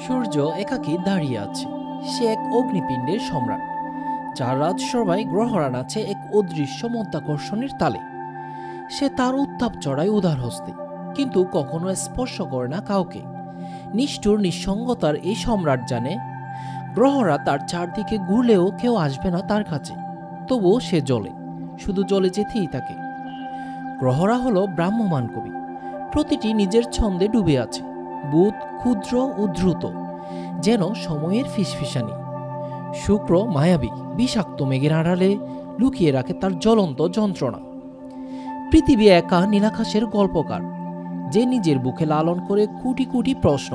সূর্য একাকী দাঁড়িয়ে আছে। সে এক অগ্নিপিণ্ডের সম্রাট, যার রাজসভায় গ্রহরা নাচে এক অদৃশ্য মধ্যাকর্ষণের তালে। সে তার উত্তাপ চড়ায় উদার হস্তে, কিন্তু কখনো স্পর্শ করে না কাউকে। নিষ্ঠুর নিঃসঙ্গতার এই সম্রাট জানে, গ্রহরা তার চারদিকে ঘুরলেও কেউ আসবে না তার কাছে। তবুও সে জ্বলে, শুধু জ্বলে যেতেই থাকে। গ্রহরা হলো ভ্রাম্যমান কবি, প্রতিটি নিজের ছন্দে ডুবে আছে, বুধ ক্ষুদ্র ও দ্রুত, যেন সময়ের ফিসফিসানি। শুক্র মায়াবী, বিষাক্ত মেঘের আড়ালে লুকিয়ে রাখে তার জ্বলন্ত যন্ত্রণা। পৃথিবী একা নীলাকাশের গল্পকার, যে নিজের বুকে লালন করে কোটি কোটি প্রশ্ন।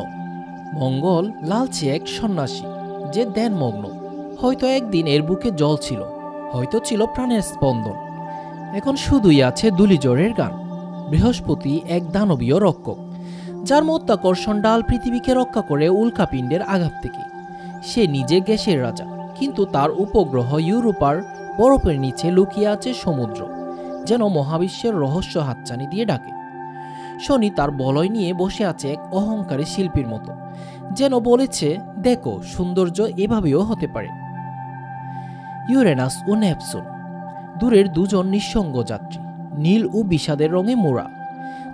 মঙ্গল লালচে এক সন্ন্যাসী, যে ধ্যানমগ্ন। হয়তো একদিন এর বুকে জল ছিল, হয়তো ছিল প্রাণের স্পন্দন। এখন শুধুই আছে ধূলিঝড়ের গান। বৃহস্পতি এক দানবীয় রক্ষক, যার মধ্যাকর্ষণ ডাল পৃথিবীকে রক্ষা করে উল্কাপিণ্ডের আঘাত থেকে। সে নিজে গ্যাসের রাজা, কিন্তু তার উপগ্রহ ইউরোপার বরফের নিচে লুকিয়ে আছে সমুদ্র, যেন মহাবিশ্বের রহস্য হাতছানি দিয়ে ডাকে। শনি তার বলয় নিয়ে বসে আছে এক অহংকারী শিল্পীর মতো, যেন বলেছে, দেখো, সৌন্দর্য এভাবেও হতে পারে। ইউরেনাস ও নেপচুন দূরের দুজন নিঃসঙ্গ যাত্রী, নীল ও বিষাদের রঙে মোড়া।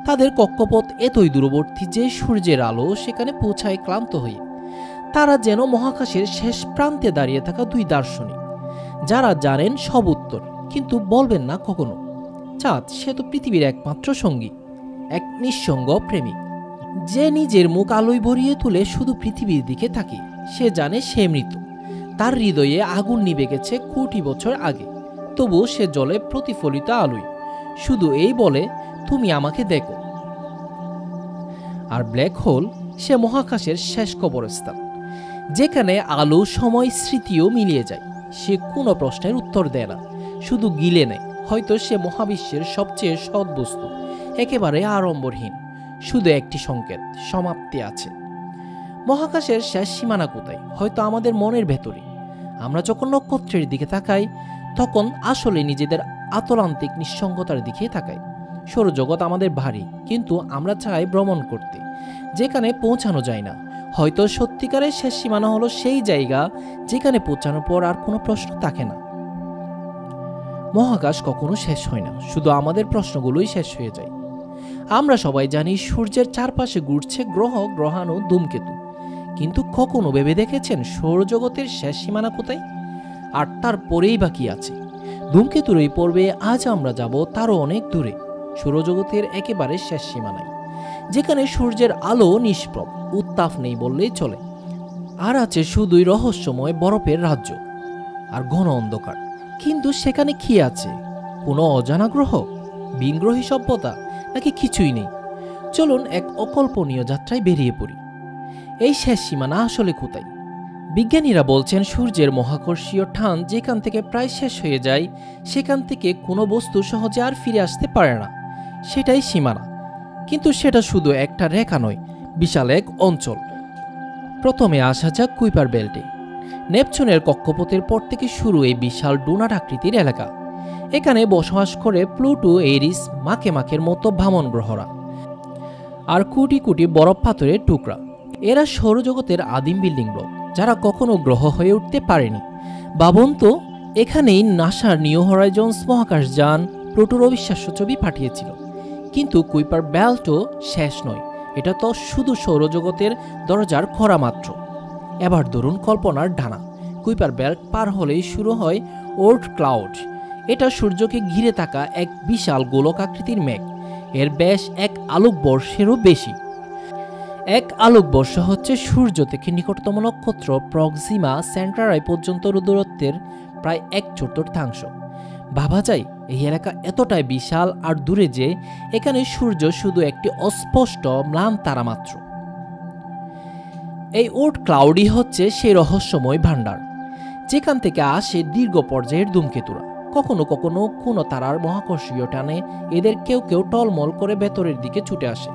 তাদের কক্ষপথ এতই দূরবর্তী যে সূর্যের আলো সেখানে পৌঁছায় ক্লান্ত হয়ে। তারা যেন মহাকাশের শেষ প্রান্তে দাঁড়িয়ে থাকা দুই দার্শনিক, যারা জানেন সব উত্তর, কিন্তু বলবেন না কখনো। চাঁদ, সে তো পৃথিবীর একমাত্র সঙ্গী, এক নিঃসঙ্গ প্রেমিক, যে নিজের মুখ আলোয় ভরিয়ে তুলে শুধু পৃথিবীর দিকে থাকে। সে জানে সে মৃত, তার হৃদয়ে আগুন নিভে গেছে কোটি বছর আগে। তবু সে জ্বলে প্রতিফলিত আলোয়, শুধু এই বলে, তুমি আমাকে দেখো। আর ব্ল্যাক হোল, সে মহাকাশের শেষ কবরস্থান, যেখানে আলো, সময়, স্মৃতিও মিলিয়ে যায়। সে কোনো প্রশ্নের উত্তর দেয় না, শুধু গিলে নেয়। হয়তো সে মহাবিশ্বের সবচেয়ে সৎ বস্তু, একেবারে আড়ম্বরহীন, শুধু একটি সংকেত, সমাপ্তি আছে। মহাকাশের শেষ সীমানা কোথায়? হয়তো আমাদের মনের ভেতরে। আমরা যখন নক্ষত্রের দিকে তাকাই, তখন আসলে নিজেদের আতলান্তিক নিঃসঙ্গতার দিকে তাকাই। সৌরজগৎ আমাদের ভারী, কিন্তু আমরা চাই ভ্রমণ করতে, যেখানে পৌঁছানো যায় না। হয়তো সত্যিকারের শেষ সীমানা হলো সেই জায়গা যেখানে পৌঁছানোর পর আর কোনো প্রশ্ন থাকে না। মহাকাশ কখনো শেষ হয় না, শুধু আমাদের প্রশ্নগুলোই শেষ হয়ে যায়। আমরা সবাই জানি সূর্যের চারপাশে ঘুরছে গ্রহ, গ্রহাণু, ধূমকেতু, কিন্তু কখনো ভেবে দেখেছেন সৌরজগতের শেষ সীমানা কোথায়? আর তারপরেই বাকি আছে। ধূমকেতুর এই পর্বে আজ আমরা যাব তারও অনেক দূরে, সৌরজগতের একেবারে শেষ সীমানায়, যেখানে সূর্যের আলো নিষ্প্রভ, উত্তাপ নেই বললেই চলে। আর আছে শুধুই রহস্যময় বরফের রাজ্য আর ঘন অন্ধকার। কিন্তু সেখানে কি আছে? কোনো অজানা গ্রহ, ভিনগ্রহী সভ্যতা, নাকি কিছুই নেই? চলুন এক অকল্পনীয় যাত্রায় বেরিয়ে পড়ি। এই শেষ সীমানা আসলে কোথায়? বিজ্ঞানীরা বলছেন সূর্যের মহাকর্ষীয় টান যেখান থেকে প্রায় শেষ হয়ে যায়, সেখান থেকে কোনো বস্তু সহজে আর ফিরে আসতে পারে না। সেটাই সীমানা। কিন্তু সেটা শুধু একটা রেখা নয়, বিশাল এক অঞ্চল। প্রথমে আসা যাক কুইপার বেল্টে। নেপচুনের কক্ষপথের পর থেকে শুরু এই বিশাল ডোনাট আকৃতির এলাকা। এখানে বসবাস করে প্লুটো, এরিস, মাকের মতো ভামন গ্রহরা, আর কোটি কোটি বরফ পাথরের টুকরা। এরা সৌরজগতের আদিম বিল্ডিং ব্লক, যারা কখনো গ্রহ হয়ে উঠতে পারেনি। ভাবুন তো, এখানেই নাসার নিউ হরাইজন্স মহাকাশযান প্লুটোর অবিশ্বাস্য ছবি পাঠিয়েছিল। কিন্তু কুইপার বেল্টও শেষ নয়, এটা তো শুধু সৌরজগতের দরজার খরা মাত্র। এবার ধরুন কল্পনার ডানা। কুইপার বেল্ট পার হলেই শুরু হয় ওর্ট ক্লাউড। এটা সূর্যকে ঘিরে থাকা এক বিশাল গোলকাকৃতির মেঘ। এর ব্যাস এক আলোকবর্ষেরও বেশি। এক আলোকবর্ষ হচ্ছে সূর্য থেকে নিকটতম নক্ষত্র প্রক্সিমা সেন্টারাই পর্যন্ত দূরত্বের প্রায় 1/4। ভাবা যায় এই এলাকা এতটাই বিশাল আর দূরে যে এখানে সূর্য শুধু একটি অস্পষ্ট ম্লান তারা মাত্র। এই ওর্ট ক্লাউডই হচ্ছে সেই রহস্যময় ভাণ্ডার, যেখান থেকে আসে দীর্ঘ পর্যায়ের ধূমকেতুরা। কখনো কখনো কোনো তারার মহাকর্ষীয় টানে এদের কেউ কেউ টলমল করে ভেতরের দিকে ছুটে আসে,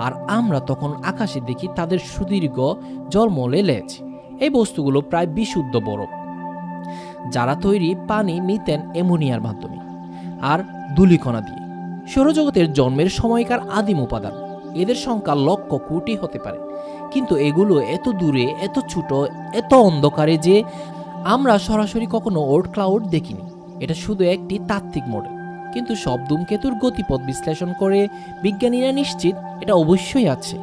আর আমরা তখন আকাশে দেখি তাদের সুদীর্ঘ জলমলে লেজ। এই বস্তুগুলো প্রায় বিশুদ্ধ বরফ, যারা তৈরি পানি, মিথেন, অ্যামোনিয়ার মাধ্যমে আর ধূলিকণা দিয়ে। সৌরজগতের জন্মের সময়কার আদিম উপাদান। এদের সংখ্যা লক্ষ কোটি হতে পারে, কিন্তু এগুলো এত দূরে, এত ছোট, এত অন্ধকারে যে আমরা সরাসরি কখনো ওর্ট ক্লাউড দেখিনি। এটা শুধু একটি তাত্ত্বিক মডেল, কিন্তু সব ধূমকেতুর গতিপথ বিশ্লেষণ করে বিজ্ঞানীরা নিশ্চিত এটা অবশ্যই আছে।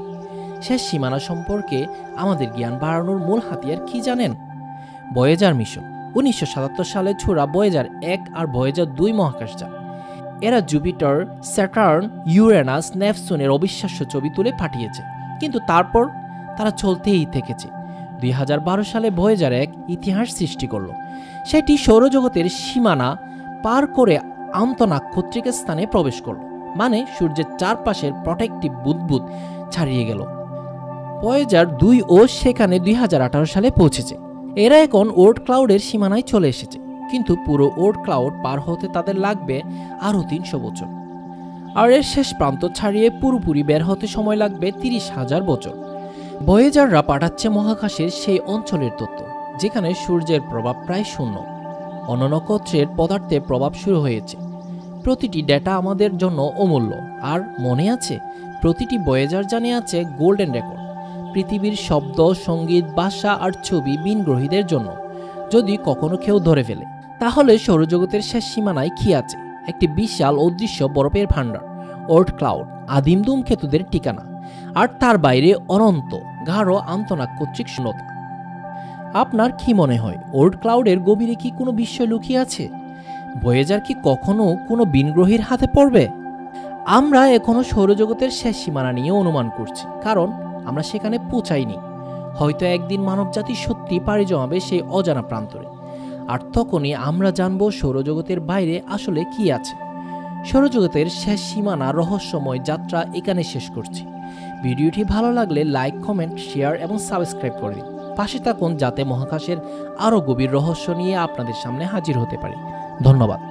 শেষ সীমানা সম্পর্কে আমাদের জ্ঞান বাড়ানোর মূল হাতিয়ার কি জানেন? Voyager mission. 1977 সালে ছোড়া ভয়েজার 1 আর ভয়েজার 2 মহাকাশযান। এরা জুপিটার, স্যাটার্ন, ইউরেনাস, নেপচুনের অবিশ্বাস্য ছবি তুলে পাঠিয়েছে, কিন্তু তারপর তারা চলতেই থেকেছে। 2012 সালে ভয়েজার 1 ইতিহাস সৃষ্টি করলো। সেটি সৌরজগতের সীমানা পার করে আন্তঃনাক্ষত্রিক স্থানে প্রবেশ করলো, মানে সূর্যের চারপাশের প্রটেক্টিভ বুদবুদ ছাড়িয়ে গেল। ভয়েজার 2 ও সেখানে 2018 সালে পৌঁছেছে। এরা এখন ওর্ট ক্লাউডের সীমানায় চলে এসেছে, কিন্তু পুরো ওর্ট ক্লাউড পার হতে তাদের লাগবে আরও 300 বছর। আর এর শেষ প্রান্ত ছাড়িয়ে পুরোপুরি বের হতে সময় লাগবে 30,000 বছর। ভয়েজাররা পাঠাচ্ছে মহাকাশের সেই অঞ্চলের তথ্য যেখানে সূর্যের প্রভাব প্রায় শূন্য। অন্য নক্ষত্রের পদার্থের প্রভাব শুরু হয়েছে। প্রতিটি ডেটা আমাদের জন্য অমূল্য। আর মনে আছে, প্রতিটি ভয়েজার জানে আছে গোল্ডেন রেকর্ড, পৃথিবীর শব্দ, সঙ্গীত, ভাষা আর ছবি বিনগ্রহীদের জন্য। যদি কখনো কেউ ধরে ফেলে, তাহলে সৌরজগতের শেষ সীমানায় কি আছে? একটি বিশাল অদৃশ্য বরফের ভাণ্ডার, ওর্ট ক্লাউড, আদিম ধূমকেতুদের ঠিকানা, আর তার বাইরে অনন্ত গাঢ় আন্তঃনাক্ষত্রিক শূন্যতা। আপনার কি মনে হয়, ওর্ট ক্লাউডের গভীরে কি কোনো বিস্ময় লুকিয়ে আছে? ভয়েজার কি কখনো কোনো বিনগ্রহীর হাতে পড়বে? আমরা এখনো সৌরজগতের শেষ সীমানা নিয়ে অনুমান করছি, কারণ আমরা সেখানে পৌঁছাইনি। হয়তো একদিন মানবজাতি সত্যি পাড়ি জমাবে সেই অজানা প্রান্তরে, আর তখনই আমরা জানব সৌরজগতের বাইরে আসলে কি আছে। সৌরজগতের শেষ সীমানা রহস্যময় যাত্রা এখানে শেষ করছি। ভিডিওটি ভালো লাগলে লাইক, কমেন্ট, শেয়ার এবং সাবস্ক্রাইব করে দিন। পাশে থাকুন যাতে মহাকাশের আরও গভীর রহস্য নিয়ে আপনাদের সামনে হাজির হতে পারি। ধন্যবাদ।